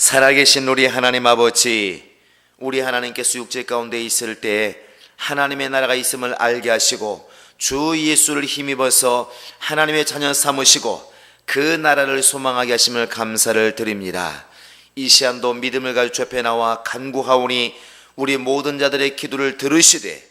살아계신 우리 하나님 아버지, 우리 하나님께서 육체 가운데 있을 때 하나님의 나라가 있음을 알게 하시고 주 예수를 힘입어서 하나님의 자녀 삼으시고 그 나라를 소망하게 하심을 감사를 드립니다. 이 시간도 믿음을 가지고 주 앞에 나와 간구하오니 우리 모든 자들의 기도를 들으시되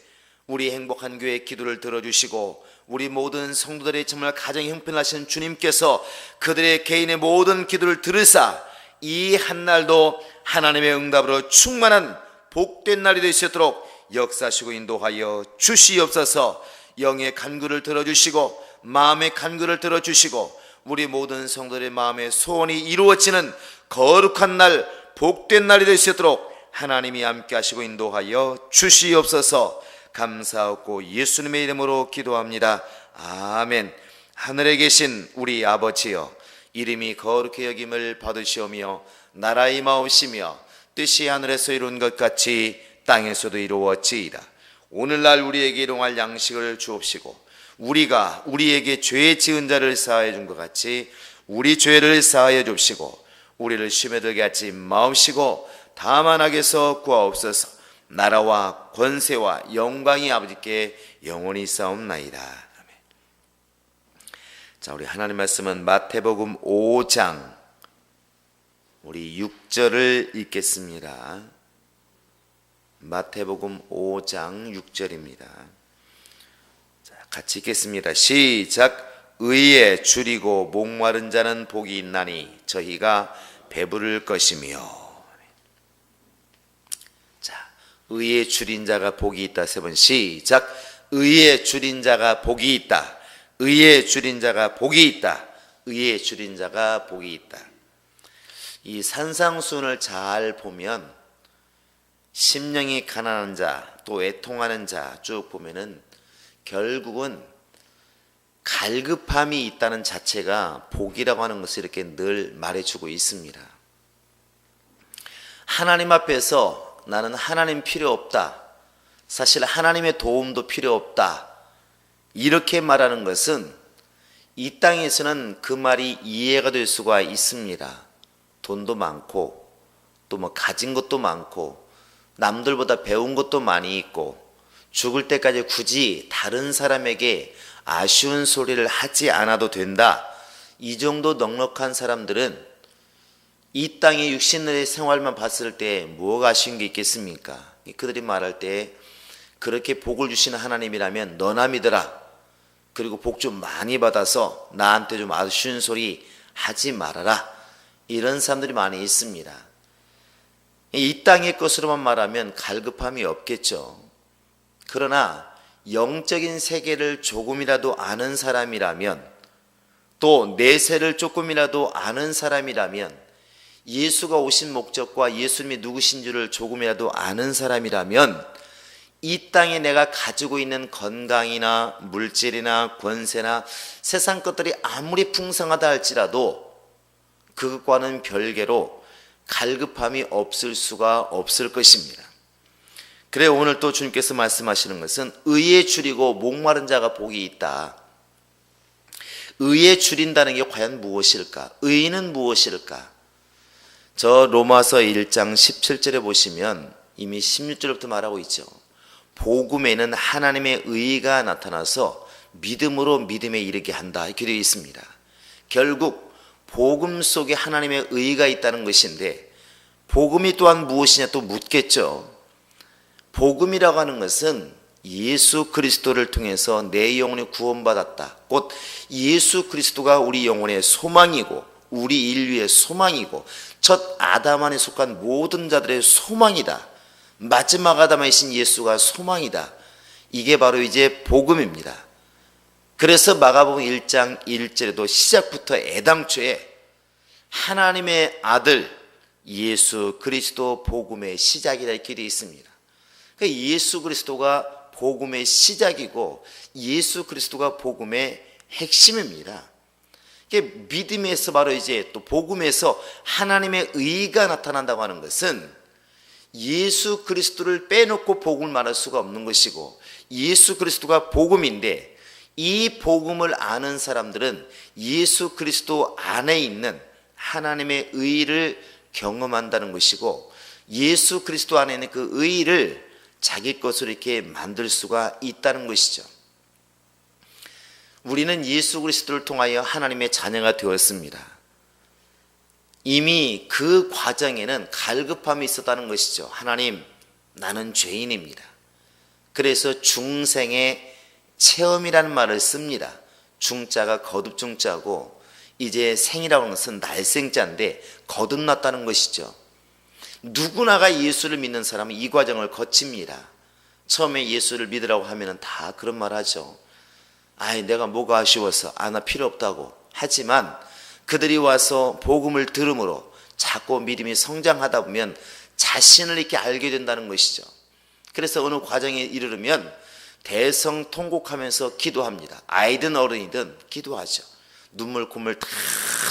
우리 행복한 교회의 기도를 들어주시고 우리 모든 성도들의 정말 가정 형편하신 주님께서 그들의 개인의 모든 기도를 들으사 이 한날도 하나님의 응답으로 충만한 복된 날이 될 수 있도록 역사하시고 인도하여 주시옵소서. 영의 간구를 들어주시고 마음의 간구를 들어주시고 우리 모든 성도들의 마음의 소원이 이루어지는 거룩한 날, 복된 날이 될 수 있도록 하나님이 함께 하시고 인도하여 주시옵소서. 감사하고 예수님의 이름으로 기도합니다. 아멘. 하늘에 계신 우리 아버지여, 이름이 거룩히 여김을 받으시오며 나라의 마옵시며 뜻이 하늘에서 이룬 것 같이 땅에서도 이루어지이다. 오늘날 우리에게 일용할 양식을 주옵시고 우리가 우리에게 죄 지은 자를 사하여 준 것 같이 우리 죄를 사하여 줍시고 우리를 시험에 들게 하지 마옵시고 다만 악에서 구하옵소서. 나라와 권세와 영광이 아버지께 영원히 있사옵나이다. 자, 우리 하나님 말씀은 마태복음 5장 우리 6절을 읽겠습니다. 마태복음 5장 6절입니다. 자, 같이 읽겠습니다. 시작. 의에 줄이고 목마른 자는 복이 있나니 저희가 배부를 것이며. 자, 의에 줄인 자가 복이 있다. 세 번 시작. 의에 줄인 자가 복이 있다. 의에 줄인 자가 복이 있다. 의에 줄인 자가 복이 있다. 이 산상수훈을 잘 보면 심령이 가난한 자, 또 애통하는 자 쭉 보면은 결국은 갈급함이 있다는 자체가 복이라고 하는 것을 이렇게 늘 말해주고 있습니다. 하나님 앞에서 나는 하나님 필요 없다, 사실 하나님의 도움도 필요 없다, 이렇게 말하는 것은 이 땅에서는 그 말이 이해가 될 수가 있습니다. 돈도 많고 또 뭐 가진 것도 많고 남들보다 배운 것도 많이 있고 죽을 때까지 굳이 다른 사람에게 아쉬운 소리를 하지 않아도 된다, 이 정도 넉넉한 사람들은 이 땅의 육신의 생활만 봤을 때 뭐가 아쉬운 게 있겠습니까? 그들이 말할 때 그렇게 복을 주시는 하나님이라면 너나 믿어라, 그리고 복 좀 많이 받아서 나한테 좀 아쉬운 소리 하지 말아라, 이런 사람들이 많이 있습니다. 이 땅의 것으로만 말하면 갈급함이 없겠죠. 그러나 영적인 세계를 조금이라도 아는 사람이라면, 또 내세를 조금이라도 아는 사람이라면, 예수가 오신 목적과 예수님이 누구신 줄을 조금이라도 아는 사람이라면 이 땅에 내가 가지고 있는 건강이나 물질이나 권세나 세상 것들이 아무리 풍성하다 할지라도 그것과는 별개로 갈급함이 없을 수가 없을 것입니다. 그래 오늘 또 주님께서 말씀하시는 것은 의에 줄이고 목마른 자가 복이 있다. 의에 줄인다는 게 과연 무엇일까? 의는 무엇일까? 저 로마서 1장 17절에 보시면 이미 16절부터 말하고 있죠. 복음에는 하나님의 의가 나타나서 믿음으로 믿음에 이르게 한다, 이렇게 되어 있습니다. 결국 복음 속에 하나님의 의가 있다는 것인데, 복음이 또한 무엇이냐 또 묻겠죠. 복음이라고 하는 것은 예수 그리스도를 통해서 내 영혼이 구원받았다, 곧 예수 그리스도가 우리 영혼의 소망이고 우리 인류의 소망이고 첫 아담 안에 속한 모든 자들의 소망이다, 마지막 아담이신 예수가 소망이다, 이게 바로 이제 복음입니다. 그래서 마가복음 1장 1절에도 시작부터 애당초에 하나님의 아들 예수 그리스도 복음의 시작이라 이렇게 되어 있습니다. 그러니까 예수 그리스도가 복음의 시작이고 예수 그리스도가 복음의 핵심입니다. 믿음에서 바로 이제 또 복음에서 하나님의 의가 나타난다고 하는 것은 예수 그리스도를 빼놓고 복음을 말할 수가 없는 것이고, 예수 그리스도가 복음인데 이 복음을 아는 사람들은 예수 그리스도 안에 있는 하나님의 의를 경험한다는 것이고, 예수 그리스도 안에 있는 그 의를 자기 것으로 이렇게 만들 수가 있다는 것이죠. 우리는 예수 그리스도를 통하여 하나님의 자녀가 되었습니다. 이미 그 과정에는 갈급함이 있었다는 것이죠. 하나님, 나는 죄인입니다. 그래서 중생의 체험이라는 말을 씁니다. 중자가 거듭중자고, 이제 생이라고 하는 것은 날생자인데 거듭났다는 것이죠. 누구나가 예수를 믿는 사람은 이 과정을 거칩니다. 처음에 예수를 믿으라고 하면 다 그런 말 하죠. 아이, 내가 뭐가 아쉬워서, 나 필요 없다고. 하지만 그들이 와서 복음을 들음으로 자꾸 믿음이 성장하다 보면 자신을 이렇게 알게 된다는 것이죠. 그래서 어느 과정에 이르르면 대성통곡하면서 기도합니다. 아이든 어른이든 기도하죠. 눈물 콧물 다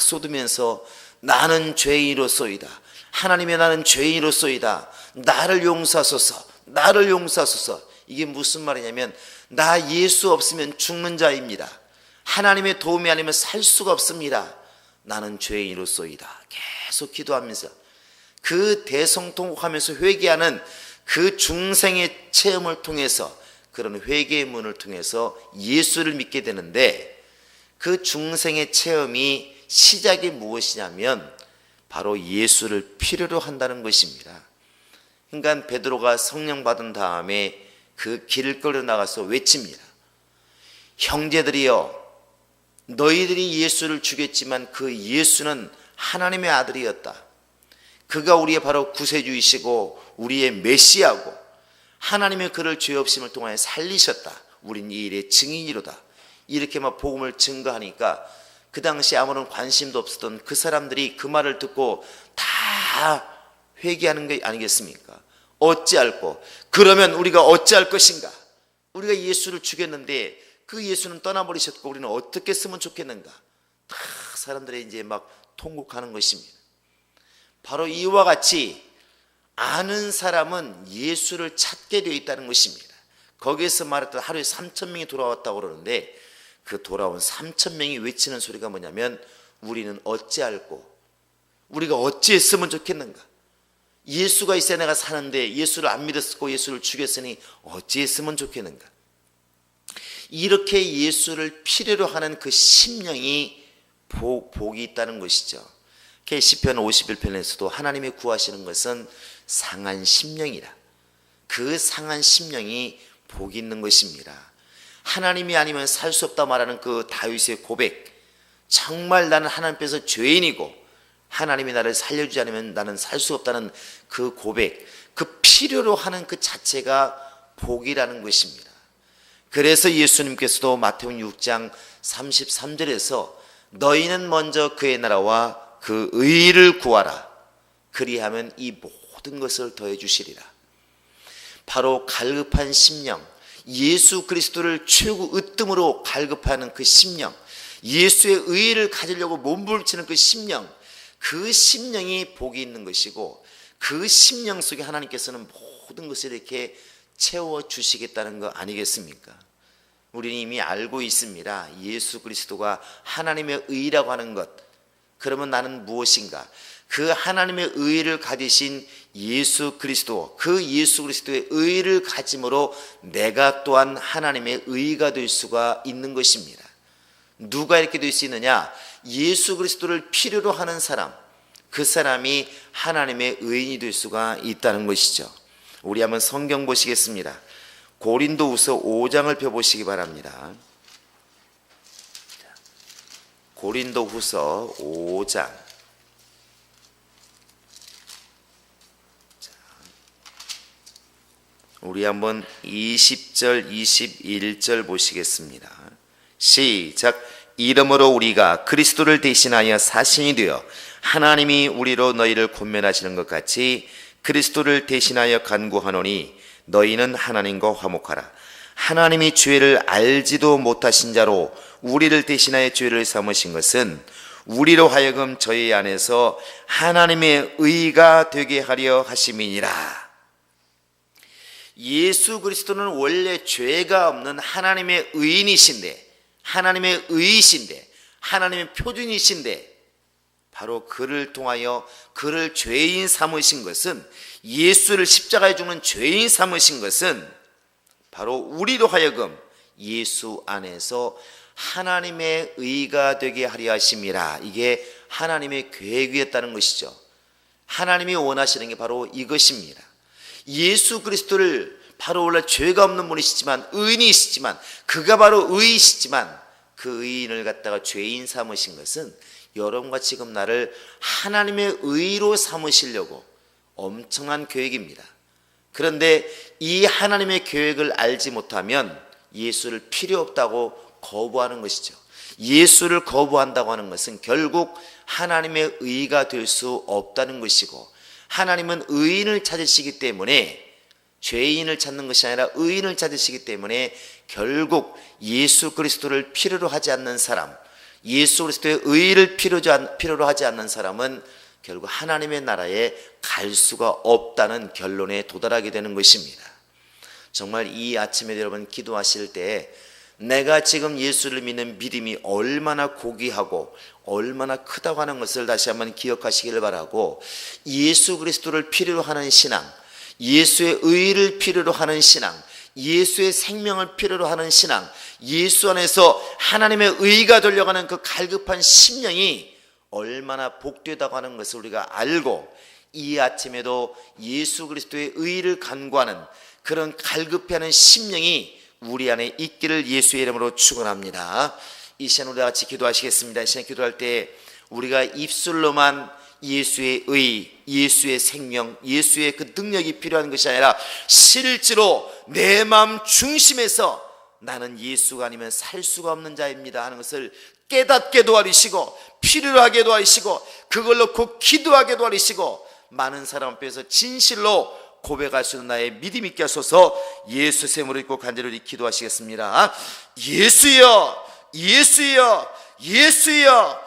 쏟으면서 나는 죄인으로소이다. 하나님의 나는 죄인으로소이다. 나를 용서하소서. 나를 용서하소서. 이게 무슨 말이냐면, 나 예수 없으면 죽는 자입니다. 하나님의 도움이 아니면 살 수가 없습니다. 나는 죄인으로소이다. 계속 기도하면서 그 대성통곡하면서 회개하는 그 중생의 체험을 통해서, 그런 회개의 문을 통해서 예수를 믿게 되는데, 그 중생의 체험이 시작이 무엇이냐면 바로 예수를 필요로 한다는 것입니다. 그러니까 베드로가 성령 받은 다음에 그 길거리로 나가서 외칩니다. 형제들이여, 너희들이 예수를 죽였지만 그 예수는 하나님의 아들이었다. 그가 우리의 바로 구세주이시고 우리의 메시아고, 하나님의 그를 죄 없음을 통하여 살리셨다. 우린 이 일의 증인이로다. 이렇게 막 복음을 증거하니까 그 당시 아무런 관심도 없었던 그 사람들이 그 말을 듣고 다 회개하는 게 아니겠습니까? 어찌할꼬? 그러면 우리가 어찌할 것인가? 우리가 예수를 죽였는데 그 예수는 떠나버리셨고 우리는 어떻게 쓰면 좋겠는가? 다 사람들이 이제 막 통곡하는 것입니다. 바로 이와 같이 아는 사람은 예수를 찾게 되어 있다는 것입니다. 거기에서 말했던 하루에 3,000명이 돌아왔다고 그러는데, 그 돌아온 3,000명이 외치는 소리가 뭐냐면, 우리는 어찌할꼬? 우리가 어찌했으면 좋겠는가? 예수가 있어야 내가 사는데 예수를 안 믿었고 예수를 죽였으니 어찌했으면 좋겠는가? 이렇게 예수를 필요로 하는 그 심령이 복이 있다는 것이죠. 시편 51편에서도 하나님이 구하시는 것은 상한 심령이라. 그 상한 심령이 복이 있는 것입니다. 하나님이 아니면 살 수 없다 말하는 그 다윗의 고백, 정말 나는 하나님 앞에서 죄인이고 하나님이 나를 살려주지 않으면 나는 살 수 없다는 그 고백, 그 필요로 하는 그 자체가 복이라는 것입니다. 그래서 예수님께서도 마태복음 6장 33절에서 너희는 먼저 그의 나라와 그 의를 구하라. 그리하면 이 모든 것을 더해 주시리라. 바로 갈급한 심령, 예수 그리스도를 최고 으뜸으로 갈급하는 그 심령, 예수의 의를 가지려고 몸부림치는 그 심령, 그 심령이 복이 있는 것이고, 그 심령 속에 하나님께서는 모든 것을 이렇게 채워주시겠다는 거 아니겠습니까? 우리는 이미 알고 있습니다. 예수 그리스도가 하나님의 의라고 하는 것. 그러면 나는 무엇인가? 그 하나님의 의를 가지신 예수 그리스도, 그 예수 그리스도의 의를 가짐으로 내가 또한 하나님의 의가 될 수가 있는 것입니다. 누가 이렇게 될 수 있느냐? 예수 그리스도를 필요로 하는 사람, 그 사람이 하나님의 의인이 될 수가 있다는 것이죠. 우리 한번 성경 보시겠습니다. 고린도후서 5장을 펴보시기 바랍니다. 고린도후서 5장. 우리 한번 20절, 21절 보시겠습니다. 시작. 이러므로 우리가 그리스도를 대신하여 사신이 되어 하나님이 우리로 너희를 권면하시는 것 같이 그리스도를 대신하여 간구하노니 너희는 하나님과 화목하라. 하나님이 죄를 알지도 못하신 자로 우리를 대신하여 죄를 삼으신 것은 우리로 하여금 저희 안에서 하나님의 의가 되게 하려 하심이니라. 예수 그리스도는 원래 죄가 없는 하나님의 의인이신데, 하나님의 의이신데, 하나님의 표준이신데, 바로 그를 통하여 그를 죄인 삼으신 것은, 예수를 십자가에 죽는 죄인 삼으신 것은 바로 우리로 하여금 예수 안에서 하나님의 의가 되게 하려 하심이라. 이게 하나님의 계획이었다는 것이죠. 하나님이 원하시는 게 바로 이것입니다. 예수 그리스도를 바로 원래 죄가 없는 분이시지만, 의인이시지만, 그가 바로 의이시지만 그 의인을 갖다가 죄인 삼으신 것은 여러분과 지금 나를 하나님의 의로 삼으시려고 엄청난 계획입니다. 그런데 이 하나님의 계획을 알지 못하면 예수를 필요 없다고 거부하는 것이죠. 예수를 거부한다고 하는 것은 결국 하나님의 의가 될 수 없다는 것이고, 하나님은 의인을 찾으시기 때문에, 죄인을 찾는 것이 아니라 의인을 찾으시기 때문에 결국 예수 그리스도를 필요로 하지 않는 사람, 예수 그리스도의 의를 필요로 하지 않는 사람은 결국 하나님의 나라에 갈 수가 없다는 결론에 도달하게 되는 것입니다. 정말 이 아침에 여러분 기도하실 때 내가 지금 예수를 믿는 믿음이 얼마나 고귀하고 얼마나 크다고 하는 것을 다시 한번 기억하시기를 바라고, 예수 그리스도를 필요로 하는 신앙, 예수의 의를 필요로 하는 신앙, 예수의 생명을 필요로 하는 신앙, 예수 안에서 하나님의 의가 되려가는 그 갈급한 심령이 얼마나 복되다고 하는 것을 우리가 알고, 이 아침에도 예수 그리스도의 의를 간구하는 그런 갈급해하는 심령이 우리 안에 있기를 예수의 이름으로 축원합니다. 이 시간 우리 같이 기도하시겠습니다. 이 시간 기도할 때 우리가 입술로만 예수의 의, 예수의 생명, 예수의 그 능력이 필요한 것이 아니라 실제로 내 마음 중심에서 나는 예수가 아니면 살 수가 없는 자입니다 하는 것을 깨닫게 도와주시고, 필요로 하게 도와주시고, 그걸로 곧 기도하게 도와주시고, 많은 사람 앞에서 진실로 고백할 수 있는 나의 믿음 있게 하소서. 예수 샘으로 입고 간절히 기도하시겠습니다. 예수여, 예수여, 예수여,